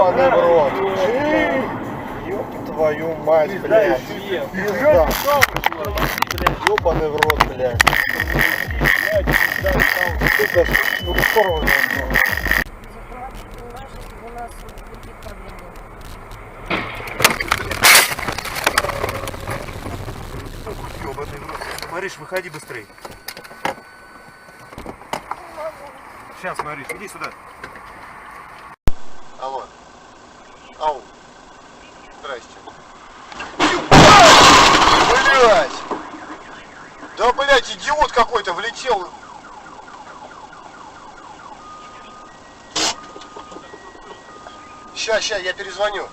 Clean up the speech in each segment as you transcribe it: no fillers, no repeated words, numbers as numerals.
Ёбаный в рот. Ёб твою мать, блядь. Пизда. Ёбаный в рот, блядь. Сука, ну порвано. Ёбаный в рот. Мариш, выходи быстрее. Сейчас, Мариш, иди сюда. Алло. Ау. Здрасте. Блять! Да, блять, идиот какой-то влетел. Ща, я перезвоню.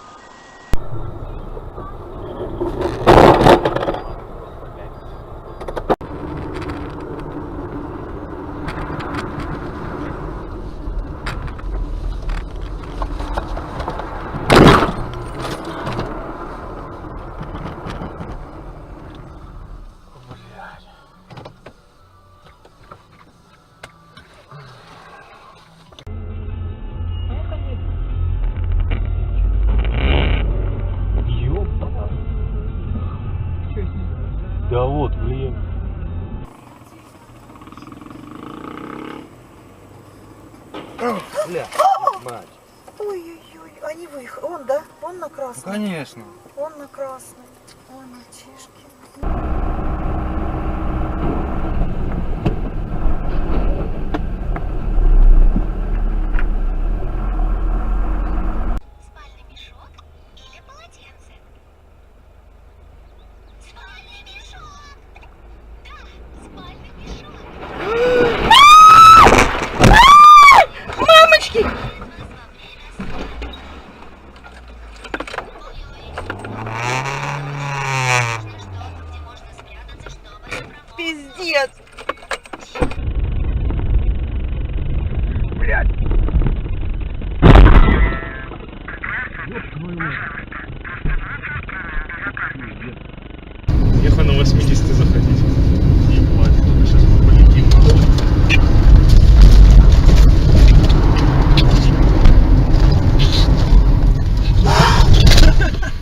Да вот, блин. Бля, мать. Ой-ой-ой, они выехали. Он, да? Он на красный. Конечно. Он на красный. Ой, мальчишки. Спальный мешок или полотенце? Спальный мешок! Да, спальный мешок! Мамочки! Пиздец! Блядь. Ехай на 80 заходить. Ебать, сейчас мы полетим.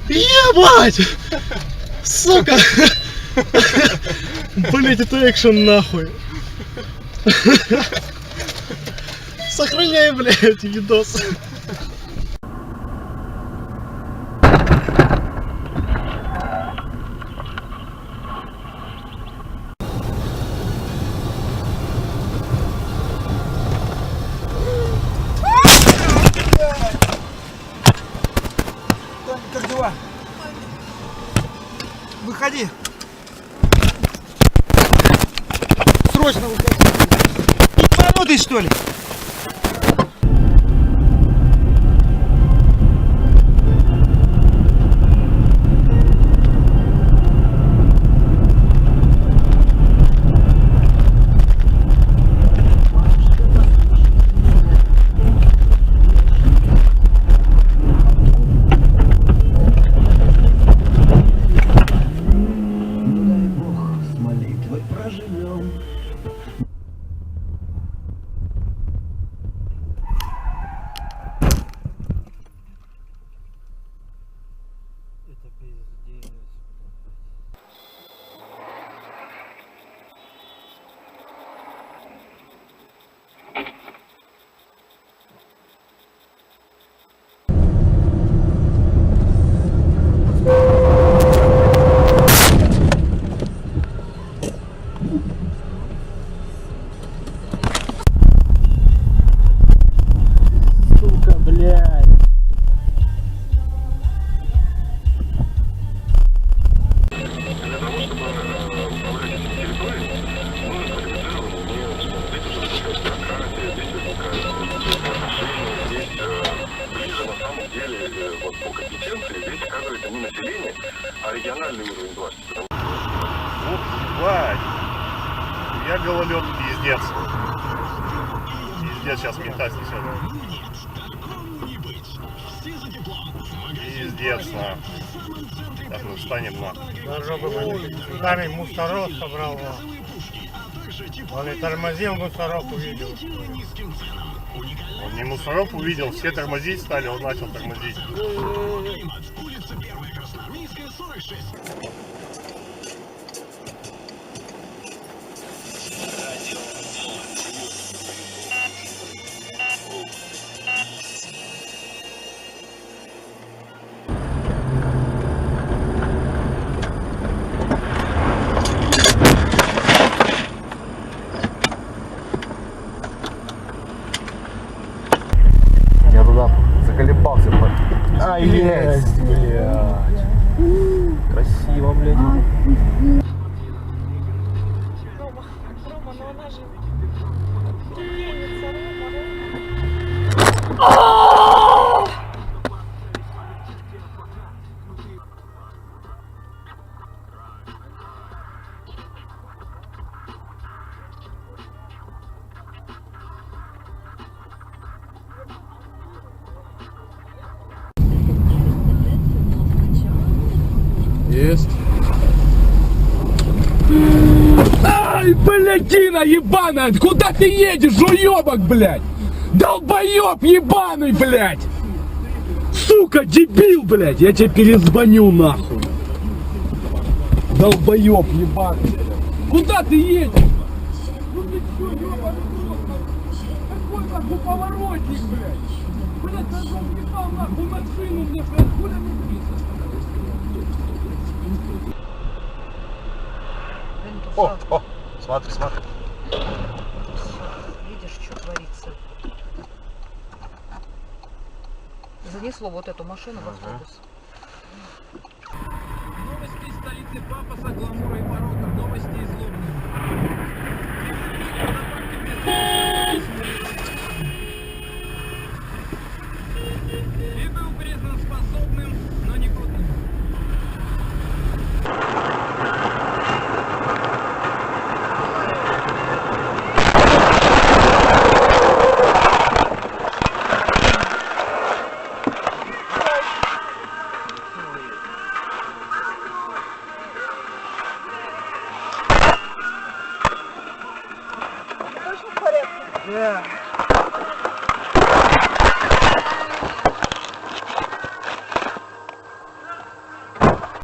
Ебать! Сука! Блять, это экшен нахуй. Сохраняй, блять, видос. Как дела? Выходи. Срочно выходи. Ебанутый, что ли? региональный уровень власти. Вот, ебать. Я гололед, пиздец. Пиздец, сейчас мента снесет. Пиздец, на. Так, ну встанем, на. Старый мусорок собрал. Он и тормозил, мусорок увидел. Он не мусоров увидел, все тормозить стали, он начал тормозить. Я туда заколебался. А, есть, блядь. Красиво, блядь. Рома, ну она же... Умница, Рома, Есть. Ай, блядина ебаная! Куда ты едешь, уебок, блядь? Долбоеб ебаный, блядь! Сука, дебил, блядь! Я тебе перезвоню, нахуй! Долбоеб ебаный, блядь! Куда ты едешь? Ну ты чё, ебаный рот, какой нахуй поворотник, блядь? Блядь, даже он въебал нахуй машину мне, блядь, куда ты писаешь? О, смотри, смотри. Видишь, что творится? Занесло вот эту машину в автобус. Новости из столицы пафоса, гламура и порока. Новости из Лобни. И был признан способным, но не годным. точно в порядке? Да.